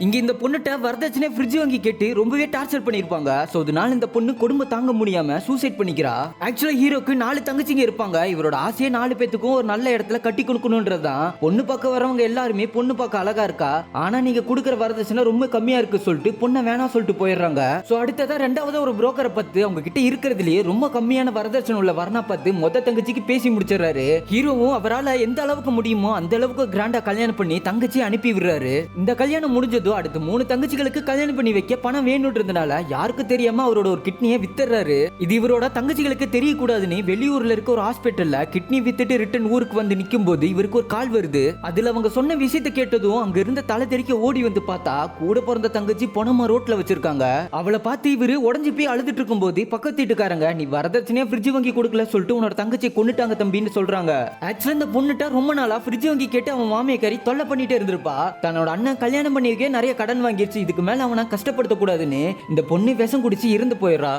இங்க இந்த பொண்ணுட்ட வரதட்சணை ஃப்ரிட்ஜ் வாங்கி கேட்டு ரொம்பவே டார்ச்சர் பண்ணிருப்பாங்க. சோ அதனால இந்த பொண்ணு குடும்பம் தாங்க முடியாம சூசைட் பண்ணிக்கிறா. ஆக்சுவலா ஹீரோக்கு 4 தங்கச்சிங்க இருப்பாங்க. இவரோட ஆசையே 4 பேத்துக்கும் ஒரு நல்ல இடத்துல கட்டி கொடுக்கணும்ன்றதுதான். பொண்ணு பார்க்க வரவங்க எல்லாருமே பொண்ணு பார்க்க அழகா இருக்கா, ஆனா நீங்க கொடுக்குற வரதட்சணை ரொம்ப கம்மியா இருக்கு சொல்லிட்டு பொண்ணை வேணாம் சொல்லிட்டு போயிடுறாங்க. சோ அடுத்ததா ரெண்டாவது ஒரு புரோக்கரை பார்த்து அவங்க கிட்ட இருக்கிறதுலயே ரொம்ப கம்மியான வரதட்சணை உள்ள வரனா பார்த்து மொத்த தங்கச்சிக்கு பேசி முடிச்சிடறாரு. ஹீரோவும் அவரால் எந்த அளவுக்கு முடியுமோ அந்த அளவுக்கு கிராண்டா கல்யாணம் பண்ணி தங்கச்சி அனுப்பி விடுறாரு. இந்த கல்யாணம் முடிஞ்சதும் அடுத்து 3 தங்கச்சிகளுக்கு கல்யாணம் பண்ணி வைக்க பணம் வேணும்ன்றதுனால யாருக்கு தெரியாம அவரோட ஒரு கிட்னியை வித்துறாரு. இது இவரோட தங்கச்சிகளுக்கு தெரியக்கூடாதுன்னு வெளியூர்ல இருக்க ஒரு ஹாஸ்பிட்டல்ல கிட்னி வித்துட்டு ரிட்டர்ன் ஊருக்கு வந்து நிக்கும் போது இவருக்கு ஒரு கால் வருது. அதுல அவங்க சொன்ன விஷயத்தை கேட்டதும் அங்க இருந்த தலை தெறிக்க ஓடி வந்து பார்த்தா கூட பிறந்த தங்கச்சி பணமா ரோட்ல வச்சிருக்காங்க. அவளை பார்த்து இவரு உடஞ்சு போய் அழுதுட்டு இருக்கும் போது பக்கத்து வீட்டுக்காரங்க நீ வரதட்சணையா ஃப்ரிட்ஜ் வாங்கி கொடுக்கல சொல்லிட்டு உன்னோட தங்கச்சியை கொண்டுட்டாங்க தம்பின்னு சொல்றாங்க. ஆக்சுவலா இந்த பொண்ணுட்ட ரொம்ப நாளா ஃப்ரிட்ஜ் வாங்கி கேட்டு அவன் மாமியாரி தொல்லை பண்ணிட்டே இருந்திருப்பா. தன்னோட அண்ணன் கல்யாணம் பண்ணிருக்கே நிறைய கடன் வாங்கிடுச்சு, இதுக்கு மேல அவனை கஷ்டப்படுத்த கூடாதுன்னு இந்த பொண்ணு விஷம் குடிச்சு இறந்து போயிடுறா.